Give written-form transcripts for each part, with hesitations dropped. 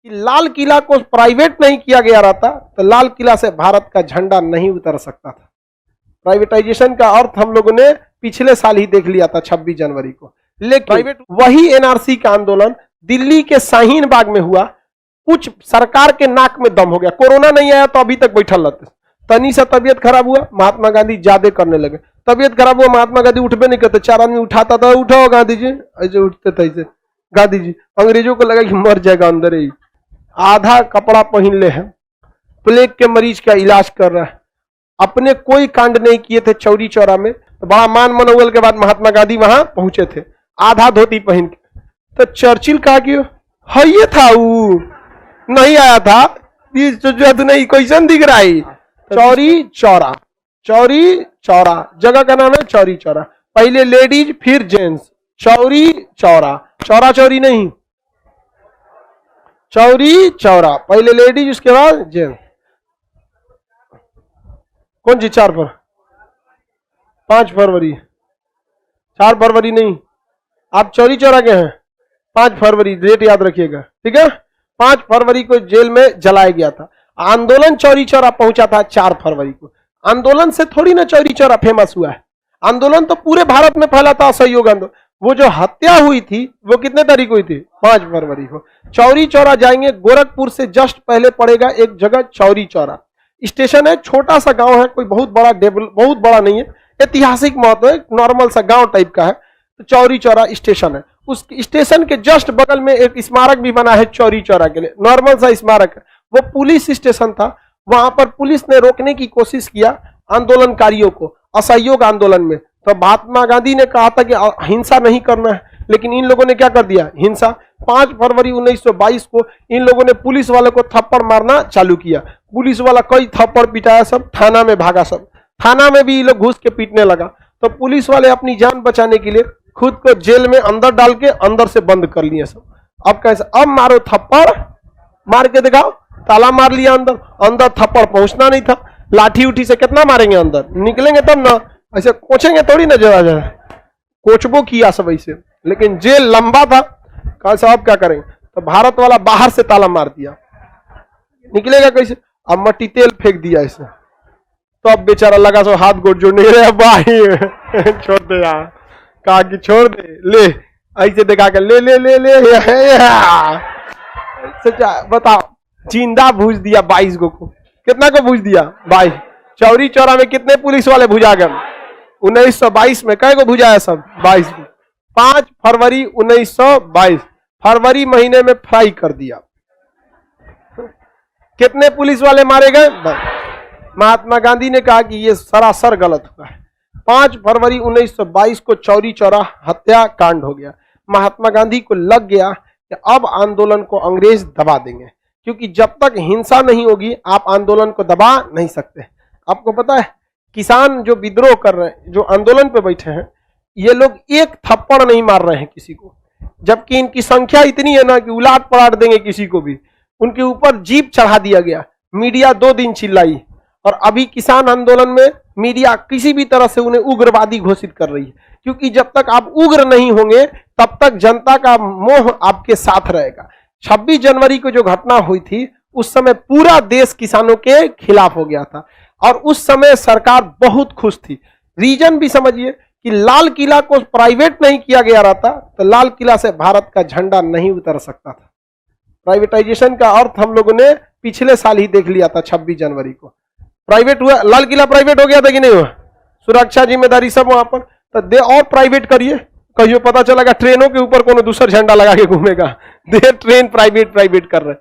कि लाल किला को प्राइवेट नहीं किया गया रहता तो लाल किला से भारत का झंडा नहीं उतर सकता था। प्राइवेटाइजेशन का अर्थ हम लोगों ने पिछले साल ही देख लिया था 26 जनवरी को। लेकिन वही एनआरसी का आंदोलन दिल्ली के शाहीन बाग में हुआ, कुछ सरकार के नाक में दम हो गया। कोरोना नहीं आया तो अभी तक बैठल रहते, तनी सा तबियत खराब हुआ महात्मा गांधी ज्यादा करने लगे। तबियत खराब हुआ महात्मा गांधी उठबे नहीं करते, 4 आदमी उठाता था, उठाओ गांधी जी, ऐसे उठते थे ऐसे गांधी जी। अंग्रेजों को लगा कि मर जाएगा अंदर ही। आधा कपड़ा पहन ले है, प्लेग के मरीज का इलाज कर रहा है, अपने कोई कांड नहीं किए थे चौरी चौरा में। तो बड़ा मान मनोबल के बाद महात्मा गांधी वहां पहुंचे थे आधा धोती पहन के। तो चर्चिल कहा कि हाँ ये था, वो नहीं आया था, नहीं कैसन दिख रहा है। चौरी चौरा, चौरी चौरा जगह का नाम है चौरी चौरा। पहले लेडीज फिर जेंट्स, चौरी चौरा, चौरा चौरी नहीं, चौरी चौरा। पहले लेडीज उसके बाद जेंट्स। कौन सी 5 फरवरी 4 फरवरी नहीं, आप चौरी चौरा के हैं। 5 फरवरी डेट याद रखिएगा, ठीक है। 5 फरवरी को जेल में जलाया गया था। आंदोलन चौरी चौरा पहुंचा था 4 फरवरी को। आंदोलन से थोड़ी ना चौरी चौरा फेमस हुआ है, आंदोलन तो पूरे भारत में फैला था। असहयोग आंदोलन, वो जो हत्या हुई थी वो कितने तारीख हुई थी? 5 फरवरी को। चौरी चौरा जाएंगे, गोरखपुर से जस्ट पहले पड़ेगा एक जगह चौरी चौरा स्टेशन है, छोटा सा गांव है, कोई बहुत बड़ा नहीं है, ऐतिहासिक महत्व है, नॉर्मल सा गांव टाइप का है। तो चौरी चौरा स्टेशन है, उस स्टेशन के जस्ट बगल में एक स्मारक भी बना है चौरी चौरा के लिए, नॉर्मल सा स्मारक है। वो पुलिस स्टेशन था, वहां पर पुलिस ने रोकने की कोशिश किया आंदोलनकारियों को असहयोग आंदोलन में। तो महात्मा गांधी ने कहा था कि हिंसा नहीं करना है, लेकिन इन लोगों ने क्या कर दिया? हिंसा। 5 फरवरी 1922 को इन लोगों ने पुलिस वाले को थप्पड़ मारना चालू किया। पुलिस वाला कई थप्पड़ पिटाया, सब थाना में भागा, सब थाना में भी ये लोग घुस के पीटने लगा। तो पुलिस वाले अपनी जान बचाने के लिए खुद को जेल में अंदर डाल के अंदर से बंद कर लिए सब। अब कैसे? अब मारो थप्पड़, मार के दिखाओ। ताला मार लिया अंदर, अंदर थप्पड़ पहुंचना नहीं था। लाठी उठी से कितना मारेंगे? अंदर निकलेंगे तब ना, ऐसे कोचेंगे थोड़ी ना, जरा जरा कोचबो किया सब ऐसे। लेकिन जेल लंबा था, कहा साहब क्या करेंगे? तो भारत वाला बाहर से ताला मार दिया, निकलेगा कैसे? अब मट्टी तेल फेंक दिया ऐसे। तो अब बेचारा लगा सो हाथ गोड़ जोड़ने, रे भाई छोड़ दे यार, कहा कि छोड़ दे, ले ऐसे दिखा के ले ले ले ले सच्चा बताओ, जिंदा भूज दिया 22 को। कितना को भूज दिया? 22। चौरी चौरा में कितने पुलिस वाले भुजा गए? 1922 में कई को भुजाया? सब 22 को। 5 फरवरी 1922 फरवरी महीने में फ्राई कर दिया। कितने पुलिस वाले मारे गए? महात्मा गांधी ने कहा कि यह सरासर गलत हुआ है। 5 फरवरी 1922 को चौरी चौरा हत्या कांड हो गया। महात्मा गांधी को लग गया कि अब आंदोलन को अंग्रेज दबा देंगे, क्योंकि जब तक हिंसा नहीं होगी आप आंदोलन को दबा नहीं सकते। आपको पता है किसान जो विद्रोह कर रहे हैं, जो आंदोलन पे बैठे हैं, ये लोग एक थप्पड़ नहीं मार रहे हैं किसी को, जबकि इनकी संख्या इतनी है ना कि उलाट पलाट देंगे किसी को भी। उनके ऊपर जीप चढ़ा दिया गया, मीडिया 2 दिन चिल्लाई, और अभी किसान आंदोलन में मीडिया किसी भी तरह से उन्हें उग्रवादी घोषित कर रही है, क्योंकि जब तक आप उग्र नहीं होंगे तब तक जनता का मोह आपके साथ रहेगा। 26 जनवरी को जो घटना हुई थी उस समय पूरा देश किसानों के खिलाफ हो गया था, और उस समय सरकार बहुत खुश थी। रीजन भी समझिए कि लाल किला को प्राइवेट नहीं किया गया रहता तो लाल किला से भारत का झंडा नहीं उतर सकता था। प्राइवेटाइजेशन का अर्थ हम लोगों ने पिछले साल ही देख लिया था 26 जनवरी को। प्राइवेट हुआ, लाल किला प्राइवेट हो गया था कि नहीं हुआ? सुरक्षा जिम्मेदारी सब वहां पर, तो दे और प्राइवेट करिए, कहियो पता चलेगा ट्रेनों के ऊपर कोनो दूसरा झंडा लगा के घूमेगा, दे ट्रेन प्राइवेट कर रहे।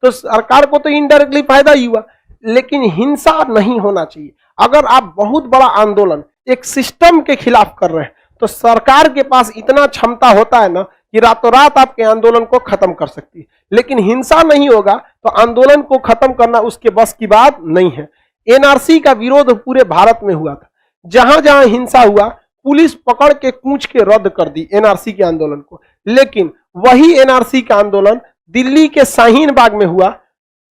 तो सरकार को तो इनडायरेक्टली फायदा ही हुआ, लेकिन हिंसा नहीं होना चाहिए। अगर आप बहुत बड़ा आंदोलन एक सिस्टम के खिलाफ कर रहे हैं तो सरकार के पास इतना क्षमता होता है ना कि रातों रात आपके आंदोलन को खत्म कर सकती है। लेकिन हिंसा नहीं होगा तो आंदोलन को खत्म करना उसके बस की बात नहीं है। एनआरसी का विरोध पूरे भारत में हुआ था, जहां जहां हिंसा हुआ पुलिस पकड़ के कूच के रद्द कर दी एनआरसी के आंदोलन को। लेकिन वही एनआरसी का आंदोलन दिल्ली के शाहीन बाग में हुआ,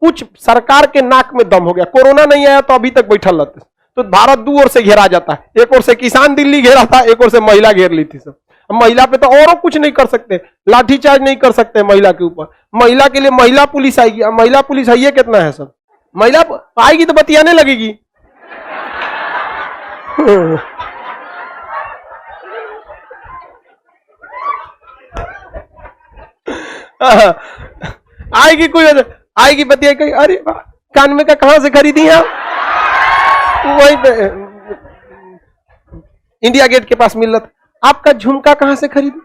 कुछ सरकार के नाक में दम हो गया। कोरोना नहीं आया तो अभी तक बैठल रहते, तो भारत 2 ओर से घेरा जाता है, एक ओर से किसान दिल्ली घेरा था, एक ओर से महिला घेर ली थी सब। महिला पे तो और कुछ नहीं कर सकते, लाठीचार्ज नहीं कर सकते महिला के ऊपर। महिला के लिए महिला पुलिस आएगी। महिला पुलिस है, ये कितना है सब? महिला आएगी तो बतियाने लगेगी। आएगी कोई आएगी बतिया कहीं, अरे कान में का कहां से खरीदी आप? वही पे इंडिया गेट के पास मिल रहा था। आपका झुमका कहां से खरीदी?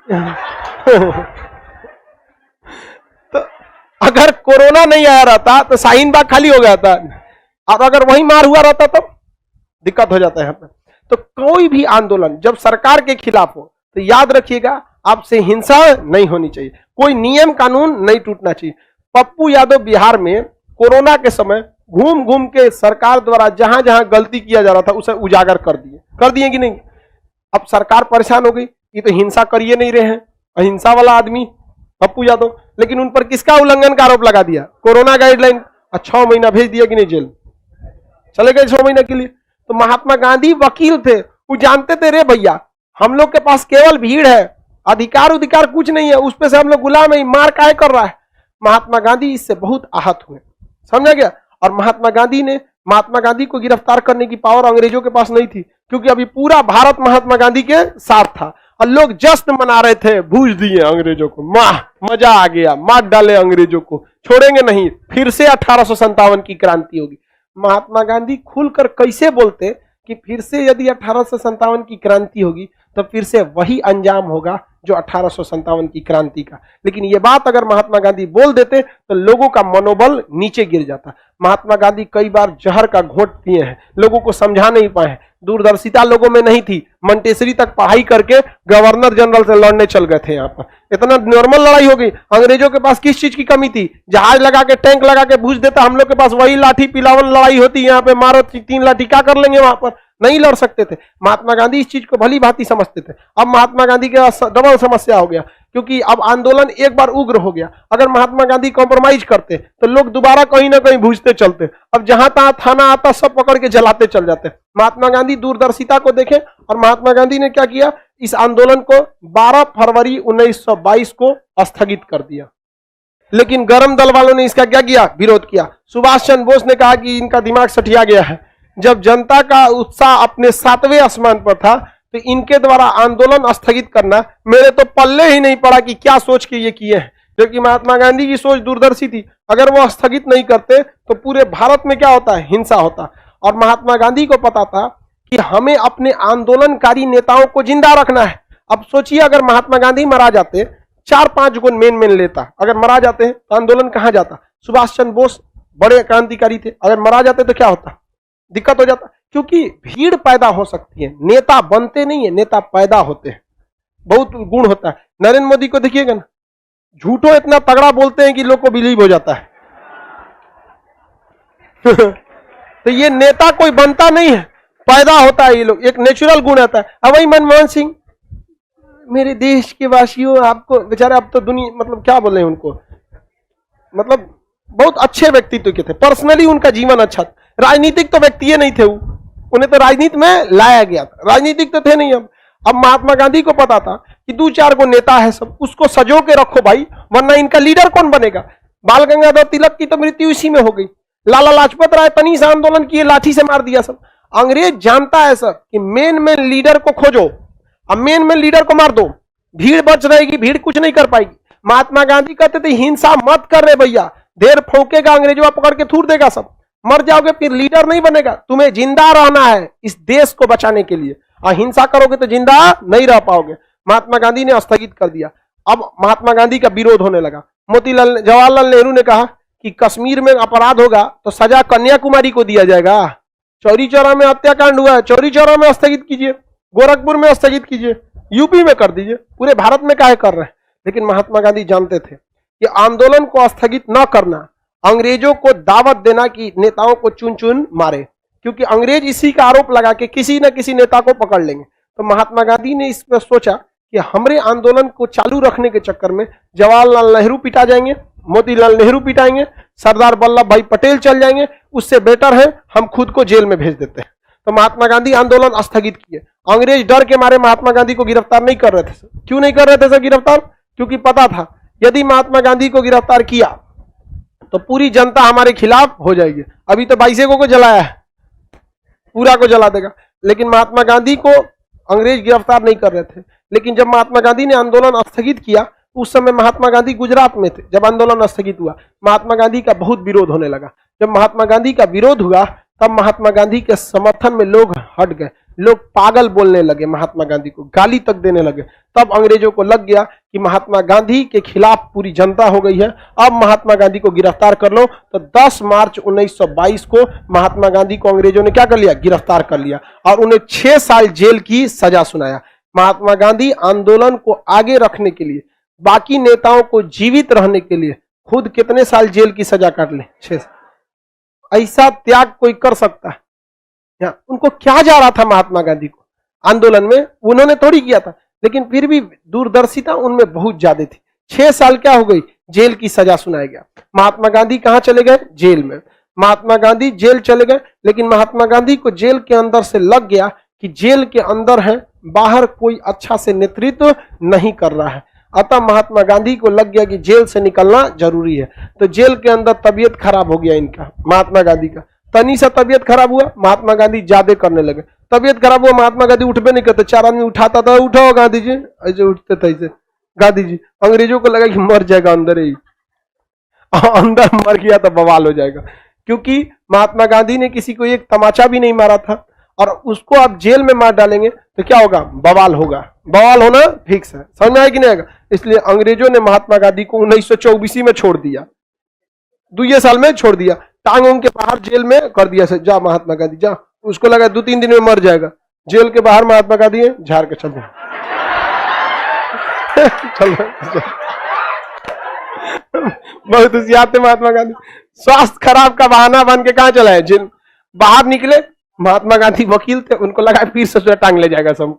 तो अगर कोरोना नहीं आया रहता तो शाहीन बाग खाली हो गया था, और अगर वही मार हुआ रहता तो दिक्कत हो जाता है यहाँ पे। तो कोई भी आंदोलन जब सरकार के खिलाफ हो तो याद रखिएगा, आपसे हिंसा नहीं होनी चाहिए, कोई नियम कानून नहीं टूटना चाहिए। पप्पू यादव बिहार में कोरोना के समय घूम घूम के सरकार द्वारा जहां जहां गलती किया जा रहा था उसे उजागर कर दिए कि नहीं? अब सरकार परेशान हो गई, ये तो हिंसा करिए नहीं रहे हैं, अहिंसा वाला आदमी पप्पू यादव, लेकिन उन पर किसका उल्लंघन का आरोप लगा दिया? Corona guideline. 6 महीना भेज दिया कि नहीं जेल, चले गए 6 महीने के लिए। तो महात्मा गांधी वकील थे, वो जानते थे रे भैया हम लोग के पास केवल भीड़ है, अधिकार कुछ नहीं है, उस पे से हम लोग गुलाम है, मार काहे कर रहा है। महात्मा गांधी इससे बहुत आहत हुए, समझा गया। और महात्मा गांधी को गिरफ्तार करने की पावर अंग्रेजों के पास नहीं थी, क्योंकि अभी पूरा भारत महात्मा गांधी के साथ था और लोग जश्न मना रहे थे, भूज दिए अंग्रेजों को, मजा आ गया, मार डाले अंग्रेजों को, छोड़ेंगे नहीं, फिर से 1857 की क्रांति होगी। महात्मा गांधी खुलकर कैसे बोलते कि फिर से यदि 1857 की क्रांति होगी तो फिर से वही अंजाम होगा जो 1857 की क्रांति का। लेकिन ये बात अगर महात्मा गांधी बोल देते तो लोगों का मनोबल नीचे गिर जाता। महात्मा गांधी कई बार जहर का घोंट पिए हैं, लोगों को समझा नहीं पाए हैं, दूरदर्शिता लोगों में नहीं थी, मंटेसरी तक पढ़ाई करके गवर्नर जनरल से लड़ने चल गए थे। यहाँ पर इतना नॉर्मल लड़ाई हो गई। अंग्रेजों के पास किस चीज की कमी थी? जहाज लगा के टैंक लगा के भूज देता, हम लोग के पास वही लाठी पिलावन लड़ाई होती, यहाँ पे मारो 3 लाठी, क्या कर लेंगे? वहां पर नहीं लड़ सकते थे। महात्मा गांधी इस चीज को भली भांति समझते थे। अब महात्मा गांधी के डबल समस्या हो गया, क्योंकि अब आंदोलन एक बार उग्र हो गया। अगर महात्मा गांधी कॉम्प्रोमाइज करते तो लोग दोबारा कहीं ना कहीं भूजते चलते। अब जहां तहां थाना आता सब पकड़ के जलाते चल जाते। महात्मा गांधी दूरदर्शिता को देखें, और महात्मा गांधी ने क्या किया, इस आंदोलन को 12 फरवरी 1922 को स्थगित कर दिया। लेकिन गरम दल वालों ने इसका क्या किया? विरोध किया। सुभाष चंद्र बोस ने कहा कि इनका दिमाग सठिया गया है। जब जनता का उत्साह अपने 7वें आसमान पर था तो इनके द्वारा आंदोलन स्थगित करना मेरे तो पल्ले ही नहीं पड़ा कि क्या सोच के ये किए हैं। जबकि महात्मा गांधी की सोच दूरदर्शी थी, अगर वो स्थगित नहीं करते तो पूरे भारत में क्या होता है? हिंसा होता। और महात्मा गांधी को पता था कि हमें अपने आंदोलनकारी नेताओं को जिंदा रखना है। अब सोचिए, अगर महात्मा गांधी मरा जाते, 4-5 गुण मेन लेता, अगर मरा जाते हैं तो आंदोलन कहां जाता? सुभाष चंद्र बोस बड़े क्रांतिकारी थे, अगर मरा जाते तो क्या होता? दिक्कत हो जाता। क्योंकि भीड़ पैदा हो सकती है, नेता बनते नहीं है, नेता पैदा होते हैं, बहुत गुण होता है। नरेंद्र मोदी को देखिएगा ना, झूठो इतना तगड़ा बोलते हैं कि लोग को बिलीव हो जाता है। तो ये नेता कोई बनता नहीं है, पैदा होता है, ये लोग एक नेचुरल गुण आता है। अब वही मनमोहन सिंह, मेरे देश के वासियों, आपको बेचारे, अब तो दुनिया मतलब क्या बोले उनको, मतलब बहुत अच्छे व्यक्तित्व के थे, पर्सनली उनका जीवन अच्छा था। राजनीतिक तो व्यक्ति नहीं थे, उन्हें तो राजनीति में लाया गया था, राजनीतिक तो थे नहीं। अब महात्मा गांधी को पता था कि 2-4 गो नेता है सब, उसको सजो के रखो भाई, वरना इनका लीडर कौन बनेगा? बाल गंगाधर तिलक की तो मृत्यु इसी में हो गई। लाला लाजपत राय तनी सा आंदोलन किए, लाठी से मार दिया सब। अंग्रेज जानता है सर कि मेन लीडर को खोजो, अब मेन लीडर को मार दो, भीड़ बच रहेगी, भीड़ कुछ नहीं कर पाएगी। महात्मा गांधी कहते थे हिंसा मत कर रहे भैया, देर फौकेगा अंग्रेजवा पकड़ के थूर देगा सब, मर जाओगे फिर लीडर नहीं बनेगा, तुम्हें जिंदा रहना है इस देश को बचाने के लिए, और हिंसा करोगे तो जिंदा नहीं रह पाओगे। महात्मा गांधी ने स्थगित कर दिया। अब महात्मा गांधी का विरोध होने लगा। जवाहरलाल नेहरू ने कहा कि कश्मीर में अपराध होगा तो सजा कन्याकुमारी को दिया जाएगा। चौरी चौरा में हत्याकांड हुआ है, चौरी चौरा में स्थगित कीजिए, गोरखपुर में स्थगित कीजिए, यूपी में कर दीजिए, पूरे भारत में काहे कर रहे हैं? लेकिन महात्मा गांधी जानते थे कि आंदोलन को स्थगित न करना, अंग्रेजों को दावत देना कि नेताओं को चुन चुन मारे, क्योंकि अंग्रेज इसी का आरोप लगा के किसी न किसी नेता को पकड़ लेंगे। तो महात्मा गांधी ने इस पर सोचा कि हमारे आंदोलन को चालू रखने के चक्कर में जवाहरलाल नेहरू पिटा जाएंगे, मोतीलाल नेहरू पिटाएंगे, सरदार वल्लभ भाई पटेल चल जाएंगे, उससे बेटर है हम खुद को जेल में भेज देते हैं। तो महात्मा गांधी आंदोलन स्थगित किए। अंग्रेज डर के मारे महात्मा गांधी को गिरफ्तार नहीं कर रहे थे सर। क्यों नहीं कर रहे थे सर गिरफ्तार? क्योंकि पता था यदि महात्मा गांधी को गिरफ्तार किया तो पूरी जनता हमारे खिलाफ हो जाएगी। अभी तो 22 को जलाया है, पूरा को जला देगा। लेकिन महात्मा गांधी को अंग्रेज गिरफ्तार नहीं कर रहे थे। लेकिन जब महात्मा गांधी ने आंदोलन स्थगित किया, उस समय महात्मा गांधी गुजरात में थे। जब आंदोलन स्थगित हुआ, महात्मा गांधी का बहुत विरोध होने लगा। जब महात्मा गांधी का विरोध हुआ, तब महात्मा गांधी के समर्थन में लोग हट गए। लोग पागल बोलने लगे, महात्मा गांधी को गाली तक देने लगे। तब अंग्रेजों को लग गया कि महात्मा गांधी के खिलाफ पूरी जनता हो गई है, अब महात्मा गांधी को गिरफ्तार कर लो। तो 10 मार्च 1922 को महात्मा गांधी को अंग्रेजों ने क्या कर लिया? गिरफ्तार कर लिया और उन्हें 6 साल जेल की सजा सुनाया। महात्मा गांधी आंदोलन को आगे रखने के लिए, बाकी नेताओं को जीवित रहने के लिए खुद कितने साल जेल की सजा काट ले? 6 साल। ऐसा त्याग कोई कर सकता है? उनको क्या जा रहा था महात्मा गांधी को आंदोलन में? उन्होंने थोड़ी किया था, लेकिन फिर भी दूरदर्शिता उनमें बहुत ज्यादा थी। 6 साल क्या हो गई? जेल की सजा सुनाया गया। महात्मा गांधी कहां चले गए? जेल में। महात्मा गांधी जेल चले गए, लेकिन महात्मा गांधी को जेल के अंदर से लग गया कि जेल के अंदर है, बाहर कोई अच्छा से नेतृत्व नहीं कर रहा है। अतः महात्मा गांधी को लग गया कि जेल से निकलना जरूरी है। तो जेल के अंदर तबीयत खराब हो गया इनका, महात्मा गांधी का। तनी सा तबीयत खराब हुआ, महात्मा गांधी ज्यादा करने लगे। तबीयत खराब हुआ, महात्मा गांधी उठबे नहीं करते। 4 आदमी उठाता था, उठाओ गांधी जी, ऐसे उठते थे ऐसे गांधी जी। अंग्रेजों को लगा कि मर जाएगा अंदर ही, अंदर मर गया तो बवाल हो जाएगा। क्योंकि महात्मा गांधी ने किसी को एक तमाचा भी नहीं मारा था, और उसको आप जेल में मार डालेंगे तो क्या होगा? बवाल होगा। बवाल होना फिक्स है। समझ में आया कि नहीं आएगा? इसलिए अंग्रेजों ने महात्मा गांधी को 1924 में छोड़ दिया, 2 साल में छोड़ दिया। टांगों के बाहर जेल में कर दिया से, जा महात्मा गांधी जा। उसको लगा 2-3 दिन में मर जाएगा। जेल के बाहर महात्मा गांधी है, झाड़ के चल चलो बहुत होशियार थे महात्मा गांधी। स्वास्थ्य खराब का बहाना बन के कहां चला है? जेल बाहर निकले। महात्मा गांधी वकील थे, उनको लगा फिर से टांग ले जाएगा सब।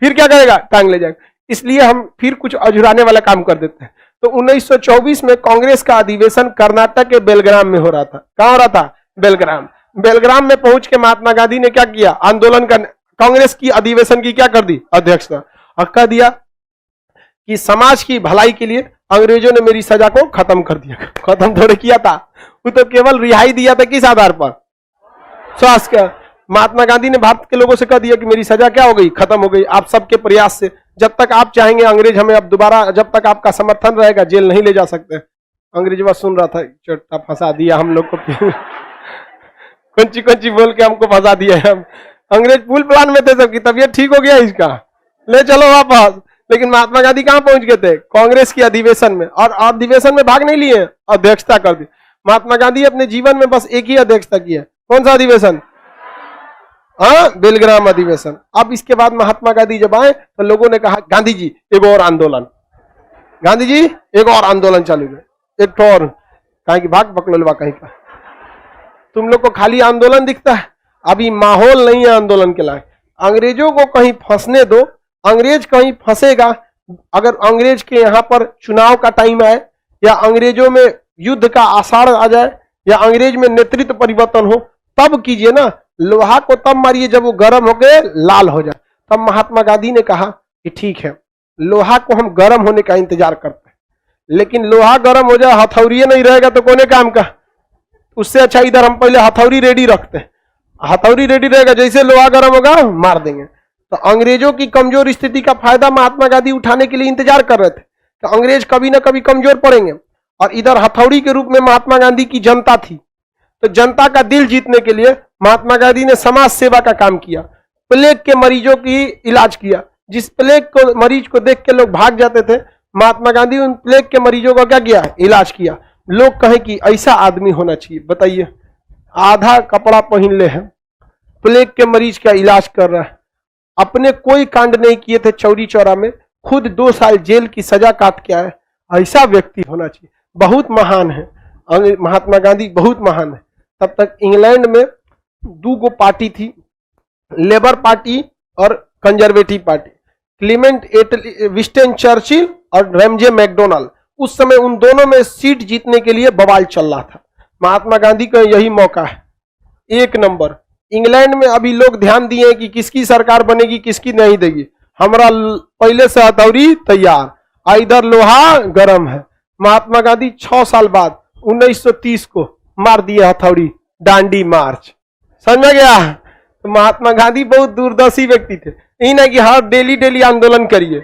फिर क्या करेगा? टांग ले जाएगा। इसलिए हम फिर कुछ अझुराने वाला काम कर देते हैं। तो 1924 में कांग्रेस का अधिवेशन कर्नाटक के बेलग्राम में हो रहा था। कहां हो रहा था? बेलग्राम। बेलग्राम में पहुंच के महात्मा गांधी ने क्या किया? आंदोलन का, कांग्रेस की अधिवेशन की क्या कर दी? अध्यक्षता। और कह दिया कि समाज की भलाई के लिए अंग्रेजों ने मेरी सजा को खत्म कर दिया। खत्म थोड़े किया था, वो तो केवल रिहाई दिया था। किस आधार पर? स्वास्थ्य का। महात्मा गांधी ने भारत के लोगों से कह दिया कि मेरी सजा क्या हो गई? खत्म हो गई। आप सबके प्रयास से, जब तक आप चाहेंगे अंग्रेज हमें अब दोबारा, जब तक आपका समर्थन रहेगा, जेल नहीं ले जा सकते। अंग्रेज बस सुन रहा था, चोटा फंसा दिया हम लोग को कंची बोल के हमको फंसा दिया है। अंग्रेज फुल प्लान में थे, सबकी तबीयत ठीक हो गया, इसका ले चलो वापस। लेकिन महात्मा गांधी कहां पहुंच गए थे? कांग्रेस की अधिवेशन में। और अधिवेशन में भाग नहीं लिए, अध्यक्षता कर दी। महात्मा गांधी अपने जीवन में बस एक ही अध्यक्षता की है। कौन सा अधिवेशन? बेलग्राम अधिवेशन। अब इसके बाद महात्मा गांधी जब आए तो लोगों ने कहा, गांधी जी एक और आंदोलन, गांधी जी एक और आंदोलन चालू है, एक और। कहीं की भाग बकलोलवा कहीं का। तुम लोग को खाली आंदोलन दिखता है, अभी माहौल नहीं है आंदोलन के लायक। अंग्रेजों को कहीं फंसने दो, अंग्रेज कहीं फंसेगा। अगर अंग्रेज के यहाँ पर चुनाव का टाइम आए, या अंग्रेजों में युद्ध का आसार आ जाए, या अंग्रेज में नेतृत्व परिवर्तन हो, तब कीजिए ना। लोहा को तब मारिए जब वो गर्म होके लाल हो जाए। तब महात्मा गांधी ने कहा कि ठीक है, लोहा को हम गर्म होने का इंतजार करते हैं, लेकिन लोहा गर्म हो जाए, हथौड़ी नहीं रहेगा तो कोने काम का? उससे अच्छा इधर हम पहले हथौड़ी रेडी रखते हैं। हथौड़ी रेडी रहेगा, जैसे लोहा गर्म होगा मार देंगे। तो अंग्रेजों की कमजोर स्थिति का फायदा महात्मा गांधी उठाने के लिए इंतजार कर रहे थे कि अंग्रेज कभी ना कभी कमजोर पड़ेंगे। और इधर हथौड़ी के रूप में महात्मा गांधी की जनता थी। तो जनता का दिल जीतने के लिए महात्मा गांधी ने समाज सेवा का काम किया। प्लेग के मरीजों की इलाज किया। जिस प्लेग को मरीज को देख के लोग भाग जाते थे, महात्मा गांधी उन प्लेग के मरीजों का क्या किया? इलाज किया। लोग कहें कि ऐसा आदमी होना चाहिए। बताइए, आधा कपड़ा पहन ले है, प्लेग के मरीज का इलाज कर रहा है, अपने कोई कांड नहीं किए थे चौरी चौरा में, खुद 2 साल जेल की सजा काट के आए। ऐसा व्यक्ति होना चाहिए। बहुत महान है महात्मा गांधी, बहुत महान है। तब तक इंग्लैंड में 2 पार्टी थी, लेबर पार्टी और conservative party. Clement Winston Churchill और रैमजे मैकडोनाल्ड। उस समय उन दोनों में सीट जीतने के लिए बवाल चल रहा था। महात्मा गांधी का यही मौका है, 1 नंबर इंग्लैंड में अभी लोग ध्यान दिए कि किसकी सरकार बनेगी किसकी नहीं देगी। हमारा पहले से हथौड़ी तैयार, इधर लोहा गरम है। महात्मा गांधी 6 साल बाद 1930 को मार दिए हथौड़ी, दांडी मार्च। समझ में गया? तो महात्मा गांधी बहुत दूरदर्शी व्यक्ति थे। यही नहीं कि हर डेली आंदोलन करिए,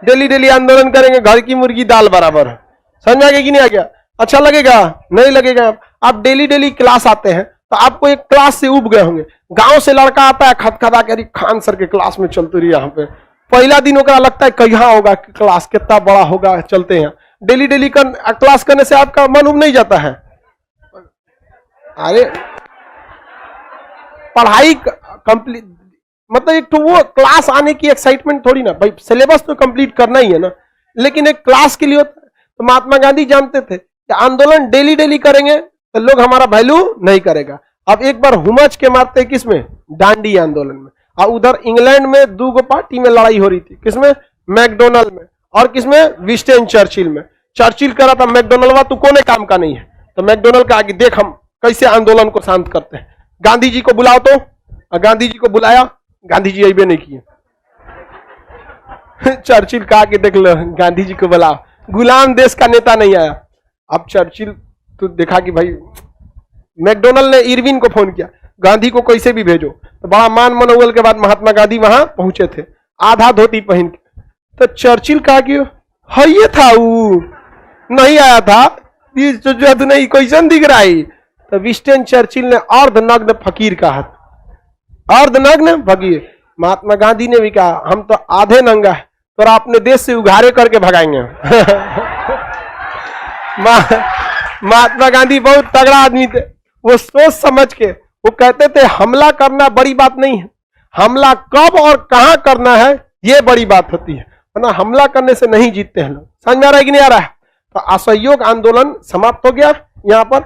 डेली आंदोलन करेंगे घर की मुर्गी दाल बराबर है। समझ में आ गया कि नहीं आ गया? अच्छा लगेगा? नहीं लगेगा। आप डेली क्लास आते हैं तो आपको एक क्लास से उब गए होंगे। गांव से लड़का आता है खदखदा के, खान सर के क्लास में चलते रही। यहाँ पे पहला दिन होगा, लगता है कहाँ होगा क्लास, कितना बड़ा होगा, चलते हैं। डेली क्लास करने से आपका मन उब नहीं जाता है? अरे पढ़ाई कंप्लीट मतलब एक तो वो क्लास आने की एक्साइटमेंट थोड़ी ना भाई, सिलेबस तो कंप्लीट करना ही है ना, लेकिन एक क्लास के लिए होता है। तो महात्मा गांधी जानते थे कि आंदोलन डेली करेंगे तो लोग हमारा वैल्यू नहीं करेगा। अब एक बार हुमच के मारते किसमें? दांडी आंदोलन में। और उधर इंग्लैंड में 2 पार्टी में लड़ाई हो रही थी। किसमें? मैकडोनल्ड में। और किसमें? विंस्टन चर्चिल में। चर्चिल कह रहा था मैकडोनल्ड तू कोने काम का नहीं है, तो मैकडोनल्ड का आगे देख हम कैसे आंदोलन को शांत करते हैं, गांधी जी को बुलाओ। तो गांधी जी को बुलाया, गांधी जी अबे नहीं किए। चर्चिल कहा कि देख लो गांधी जी को बुलाओ, गुलाम देश का नेता नहीं आया। अब चर्चिल तो देखा कि भाई मैकडोनल्ड ने इरविन को फोन किया, गांधी को कैसे भी भेजो। तो बड़ा मान मनोबल के बाद महात्मा गांधी वहां पहुंचे थे, आधा धोती पहन के। तो चर्चिल कहा कि हाँ ये था, वो नहीं आया था, नहीं कैसन दिख रहा है। तो विंस्टन चर्चिल ने अर्धनग्न फकीर कहा, अर्धनग्न फकीर। महात्मा गांधी ने भी कहा हम तो आधे नंगा है, तो अपने देश से उघारे करके भगाएंगे। महात्मा गांधी बहुत तगड़ा आदमी थे। वो सोच समझ के वो कहते थे हमला करना बड़ी बात नहीं है, हमला कब और कहां करना है ये बड़ी बात होती है, वरना हमला करने से नहीं जीतते हैं लोग। समझ में आ रहा है कि नहीं आ रहा है? तो असहयोग आंदोलन समाप्त हो गया यहाँ पर।